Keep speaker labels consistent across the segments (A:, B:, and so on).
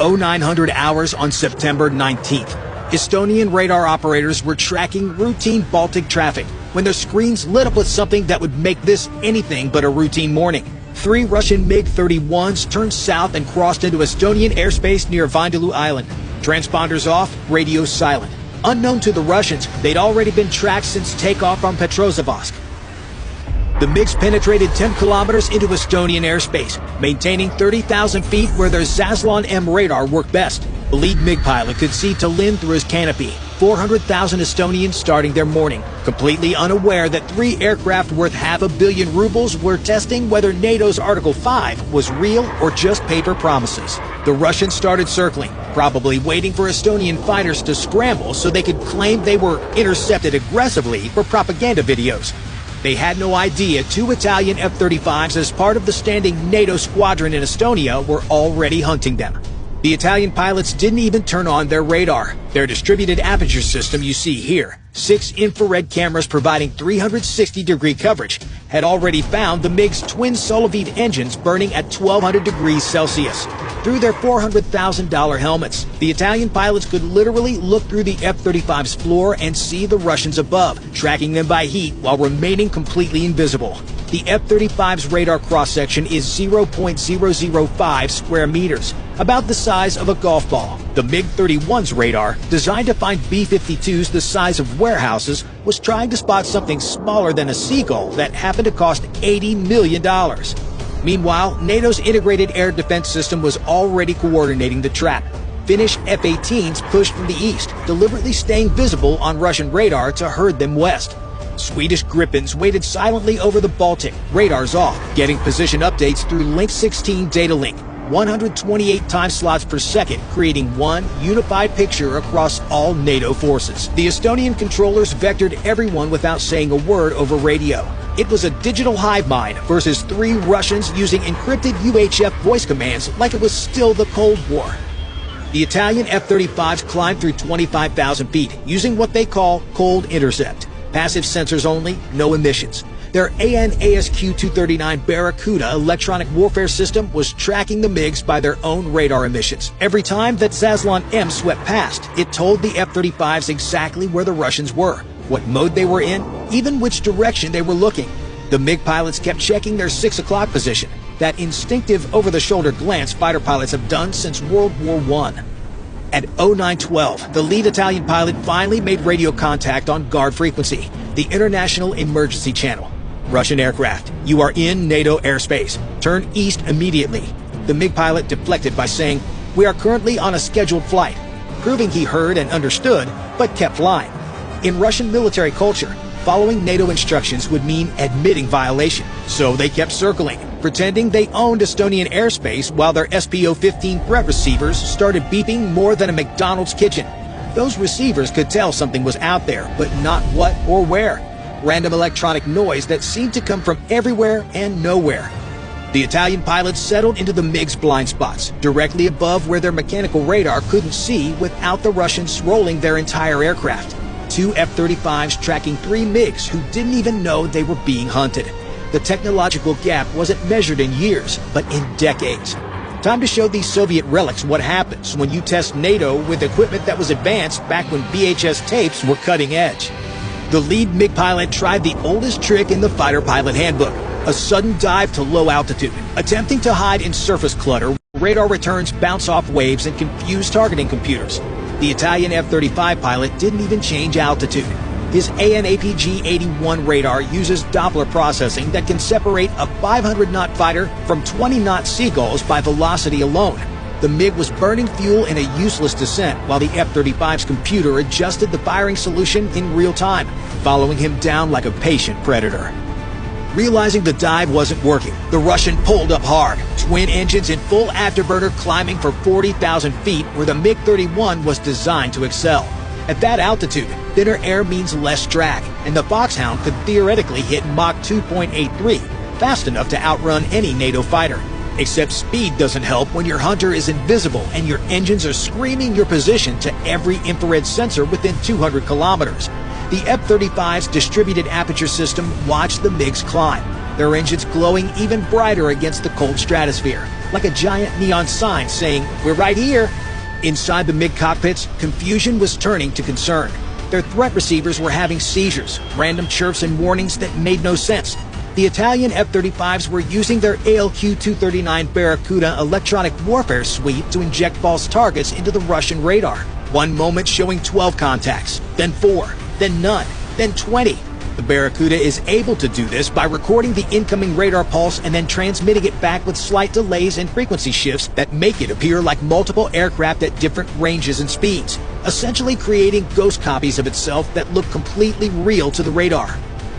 A: 0900 hours on September 19th, Estonian radar operators were tracking routine Baltic traffic when their screens lit up with something that would make this anything but a routine morning. 3 Russian MiG-31s turned south and crossed into Estonian airspace near Vindaloo Island. Transponders off, radios silent. Unknown to the Russians, they'd already been tracked since takeoff from Petrozavodsk. The MiGs penetrated 10 kilometers into Estonian airspace, maintaining 30,000 feet where their Zaslon M radar worked best. The lead MiG pilot could see Tallinn through his canopy. 400,000 Estonians starting their morning, completely unaware that 3 aircraft worth $500 million rubles were testing whether NATO's Article 5 was real or just paper promises. The Russians started circling, probably waiting for Estonian fighters to scramble so they could claim they were intercepted aggressively for propaganda videos. They had no idea 2 Italian F-35s as part of the standing NATO squadron in Estonia were already hunting them. The Italian pilots didn't even turn on their radar. Their distributed aperture system you see here, 6 infrared cameras providing 360-degree coverage, had already found the MiG's twin Soloviev engines burning at 1200 degrees Celsius. Through their $400,000 helmets, the Italian pilots could literally look through the F-35's floor and see the Russians above, tracking them by heat while remaining completely invisible. The F-35's radar cross-section is 0.005 square meters, about the size of a golf ball. The MiG-31's radar, designed to find B-52s the size of warehouses, was trying to spot something smaller than a seagull that happened to cost $80 million. Meanwhile, NATO's integrated air defense system was already coordinating the trap. Finnish F-18s pushed from the east, deliberately staying visible on Russian radar to herd them west. Swedish Gripens waited silently over the Baltic, radars off, getting position updates through Link 16 data link, 128 time slots per second, creating one unified picture across all NATO forces. The Estonian controllers vectored everyone without saying a word over radio. It was a digital hive mind versus 3 Russians using encrypted UHF voice commands like it was still the Cold War. The Italian F-35s climbed through 25,000 feet using what they call cold intercept. Passive sensors only, no emissions. Their AN/ASQ-239 Barracuda electronic warfare system was tracking the MiGs by their own radar emissions. Every time that Zaslon M swept past, it told the F-35s exactly where the Russians were, what mode they were in, even which direction they were looking. The MiG pilots kept checking their 6 o'clock position, that instinctive over-the-shoulder glance fighter pilots have done since World War I. At 0912, the lead Italian pilot finally made radio contact on guard frequency, the International Emergency Channel. Russian aircraft, you are in NATO airspace. Turn east immediately. The MiG pilot deflected by saying, "We are currently on a scheduled flight," proving he heard and understood, but kept flying. In Russian military culture, following NATO instructions would mean admitting violation, so they kept circling, pretending they owned Estonian airspace while their SPO-15 threat receivers started beeping more than a McDonald's kitchen. Those receivers could tell something was out there, but not what or where. Random electronic noise that seemed to come from everywhere and nowhere. The Italian pilots settled into the MiG's blind spots, directly above where their mechanical radar couldn't see without the Russians rolling their entire aircraft. 2 F-35s tracking 3 MiGs who didn't even know they were being hunted. The technological gap wasn't measured in years, but in decades. Time to show these Soviet relics what happens when you test NATO with equipment that was advanced back when VHS tapes were cutting edge. The lead MiG pilot tried the oldest trick in the fighter pilot handbook, a sudden dive to low altitude. Attempting to hide in surface clutter, radar returns bounce off waves and confuse targeting computers. The Italian F-35 pilot didn't even change altitude. His AN/APG-81 radar uses Doppler processing that can separate a 500-knot fighter from 20-knot seagulls by velocity alone. The MiG was burning fuel in a useless descent while the F-35's computer adjusted the firing solution in real time, following him down like a patient predator. Realizing the dive wasn't working, the Russian pulled up hard, twin engines in full afterburner climbing for 40,000 feet where the MiG-31 was designed to excel. At that altitude, thinner air means less drag, and the Foxhound could theoretically hit Mach 2.83, fast enough to outrun any NATO fighter. Except speed doesn't help when your hunter is invisible and your engines are screaming your position to every infrared sensor within 200 kilometers. The F-35's distributed aperture system watched the MiGs climb, their engines glowing even brighter against the cold stratosphere, like a giant neon sign saying, "We're right here." Inside the MiG cockpits, confusion was turning to concern. Their threat receivers were having seizures, random chirps and warnings that made no sense. The Italian F-35s were using their ALQ-239 Barracuda electronic warfare suite to inject false targets into the Russian radar. One moment showing 12 contacts, then 4, then none, then 20. The Barracuda is able to do this by recording the incoming radar pulse and then transmitting it back with slight delays and frequency shifts that make it appear like multiple aircraft at different ranges and speeds, essentially creating ghost copies of itself that look completely real to the radar.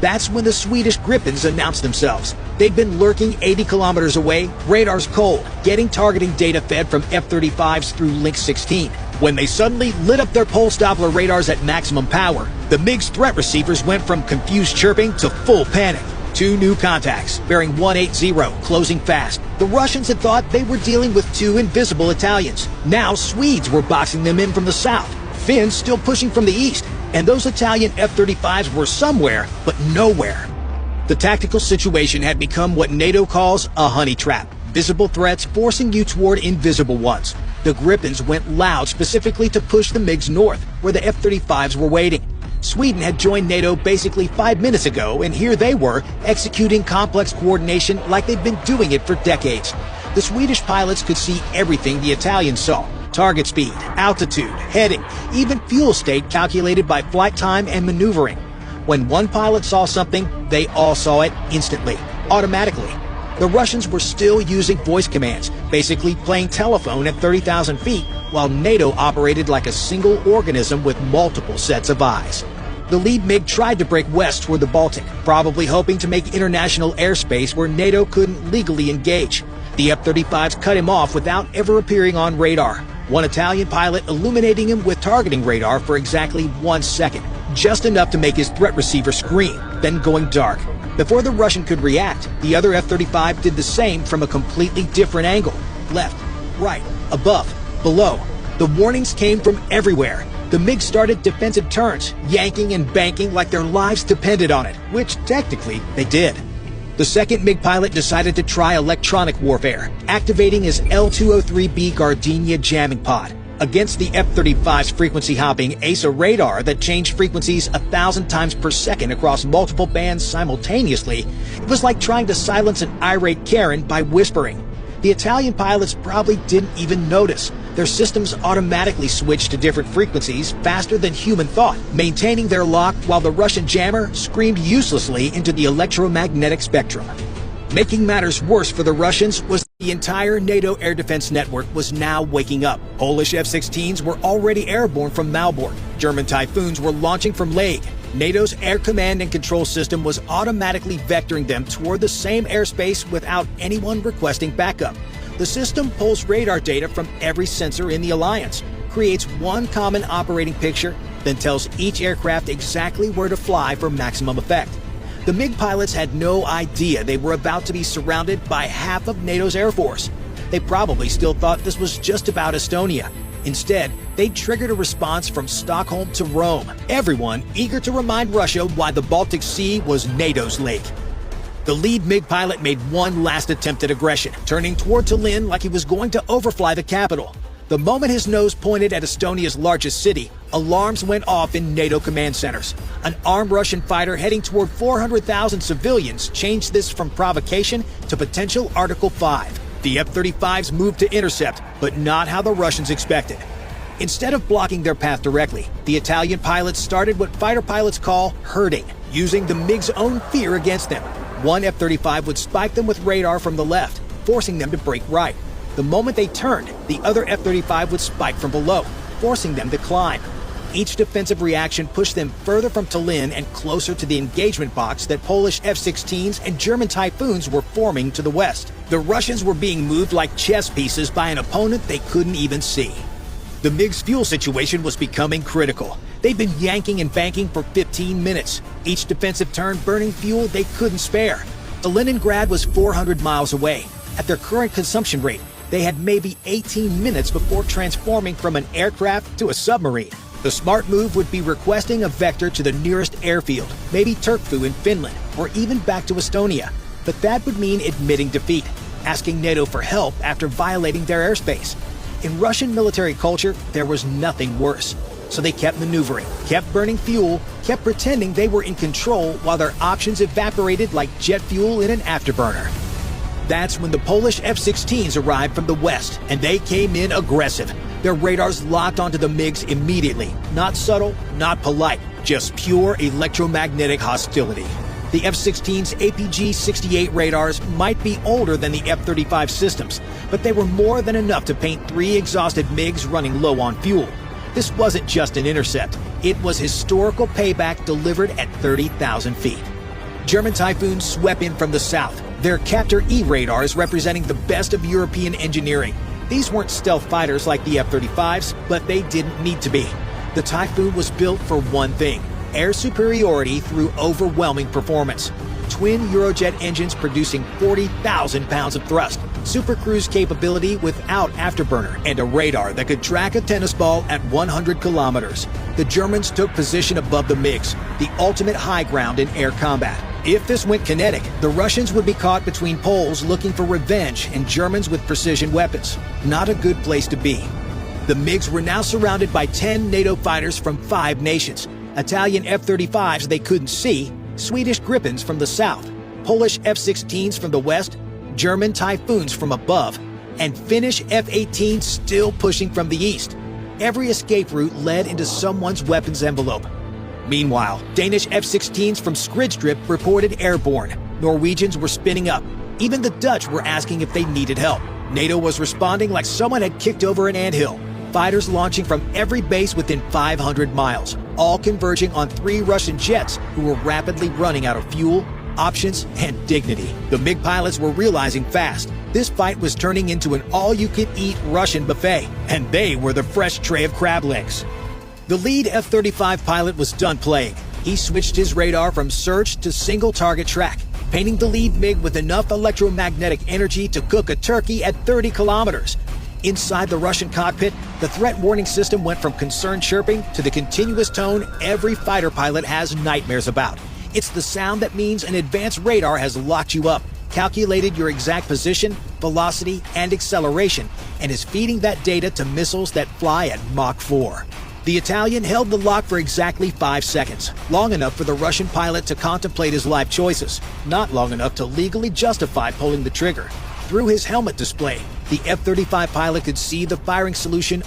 A: That's when the Swedish Gripens announced themselves. They'd been lurking 80 kilometers away, radars cold, getting targeting data fed from F-35s through Link 16. When they suddenly lit up their pulse Doppler radars at maximum power, the MiG's threat receivers went from confused chirping to full panic. 2 new contacts, bearing 180, closing fast. The Russians had thought they were dealing with 2 invisible Italians. Now Swedes were boxing them in from the south, Finns still pushing from the east, and those Italian F-35s were somewhere, but nowhere. The tactical situation had become what NATO calls a honey trap. Visible threats forcing you toward invisible ones. The Gripens went loud specifically to push the MiGs north, where the F-35s were waiting. Sweden had joined NATO basically 5 minutes ago, and here they were, executing complex coordination like they'd been doing it for decades. The Swedish pilots could see everything the Italians saw. Target speed, altitude, heading, even fuel state calculated by flight time and maneuvering. When one pilot saw something, they all saw it instantly, automatically. The Russians were still using voice commands, basically playing telephone at 30,000 feet, while NATO operated like a single organism with multiple sets of eyes. The lead MiG tried to break west toward the Baltic, probably hoping to make international airspace where NATO couldn't legally engage. The F-35s cut him off without ever appearing on radar. One Italian pilot illuminating him with targeting radar for exactly 1 second, just enough to make his threat receiver scream, then going dark. Before the Russian could react, the other F-35 did the same from a completely different angle. Left, right, above, below. The warnings came from everywhere. The MiG started defensive turns, yanking and banking like their lives depended on it, which technically they did. The second MiG pilot decided to try electronic warfare, activating his L-203B Gardenia jamming pod. Against the F-35's frequency-hopping ASA radar that changed frequencies 1,000 times per second across multiple bands simultaneously, it was like trying to silence an irate Karen by whispering. The Italian pilots probably didn't even notice. Their systems automatically switched to different frequencies faster than human thought, maintaining their lock while the Russian jammer screamed uselessly into the electromagnetic spectrum. Making matters worse for the Russians was the entire NATO air defense network was now waking up. Polish F-16s were already airborne from Malbork. German Typhoons were launching from Lake. NATO's air command and control system was automatically vectoring them toward the same airspace without anyone requesting backup. The system pulls radar data from every sensor in the alliance, creates one common operating picture, then tells each aircraft exactly where to fly for maximum effect. The MiG pilots had no idea they were about to be surrounded by half of NATO's air force. They probably still thought this was just about Estonia. Instead, they triggered a response from Stockholm to Rome, everyone eager to remind Russia why the Baltic Sea was NATO's lake. The lead MiG pilot made one last attempt at aggression, turning toward Tallinn like he was going to overfly the capital. The moment his nose pointed at Estonia's largest city, alarms went off in NATO command centers. An armed Russian fighter heading toward 400,000 civilians changed this from provocation to potential Article 5. The F-35s moved to intercept, but not how the Russians expected. Instead of blocking their path directly, the Italian pilots started what fighter pilots call herding, using the MiG's own fear against them. One F-35 would spike them with radar from the left, forcing them to break right. The moment they turned, the other F-35 would spike from below, forcing them to climb. Each defensive reaction pushed them further from Tallinn and closer to the engagement box that Polish F-16s and German Typhoons were forming to the west. The Russians were being moved like chess pieces by an opponent they couldn't even see. The MiG's fuel situation was becoming critical. They'd been yanking and banking for 15 minutes, each defensive turn burning fuel they couldn't spare. Leningrad was 400 miles away. At their current consumption rate, they had maybe 18 minutes before transforming from an aircraft to a submarine. The smart move would be requesting a vector to the nearest airfield, maybe Turku in Finland, or even back to Estonia. But that would mean admitting defeat. asking NATO for help after violating their airspace. In Russian military culture, there was nothing worse. So they kept maneuvering, kept burning fuel, kept pretending they were in control while their options evaporated like jet fuel in an afterburner. That's when the Polish F-16s arrived from the west, and they came in aggressive. Their radars locked onto the MiGs immediately. Not subtle, not polite, just pure electromagnetic hostility. The F-16's APG-68 radars might be older than the F-35 systems, but they were more than enough to paint 3 exhausted MiGs running low on fuel. This wasn't just an intercept. It was historical payback delivered at 30,000 feet. German Typhoons swept in from the south, their Captor E radars representing the best of European engineering. These weren't stealth fighters like the F-35s, but they didn't need to be. The Typhoon was built for one thing: air superiority through overwhelming performance. Twin Eurojet engines producing 40,000 pounds of thrust, super cruise capability without afterburner, and a radar that could track a tennis ball at 100 kilometers. The Germans took position above the MiGs, the ultimate high ground in air combat. If this went kinetic, the Russians would be caught between Poles looking for revenge and Germans with precision weapons. Not a good place to be. The MiGs were now surrounded by 10 NATO fighters from 5 nations. Italian F-35s they couldn't see, Swedish Gripens from the south, Polish F-16s from the west, German Typhoons from above, and Finnish F-18s still pushing from the east. Every escape route led into someone's weapons envelope. Meanwhile, Danish F-16s from Skridstrip reported airborne. Norwegians were spinning up. Even the Dutch were asking if they needed help. NATO was responding like someone had kicked over an anthill. Fighters launching from every base within 500 miles, all converging on 3 Russian jets who were rapidly running out of fuel, options, and dignity. The MiG pilots were realizing fast this fight was turning into an all-you-can-eat Russian buffet, and they were the fresh tray of crab legs. The lead F-35 pilot was done playing. He switched his radar from search to single target track, painting the lead MiG with enough electromagnetic energy to cook a turkey at 30 kilometers. Inside the Russian cockpit, the threat warning system went from concerned chirping to the continuous tone every fighter pilot has nightmares about. It's the sound that means an advanced radar has locked you up, calculated your exact position, velocity, and acceleration, and is feeding that data to missiles that fly at Mach 4. The Italian held the lock for exactly 5 seconds, long enough for the Russian pilot to contemplate his life choices, not long enough to legally justify pulling the trigger. Through his helmet display, the F-35 pilot could see the firing solution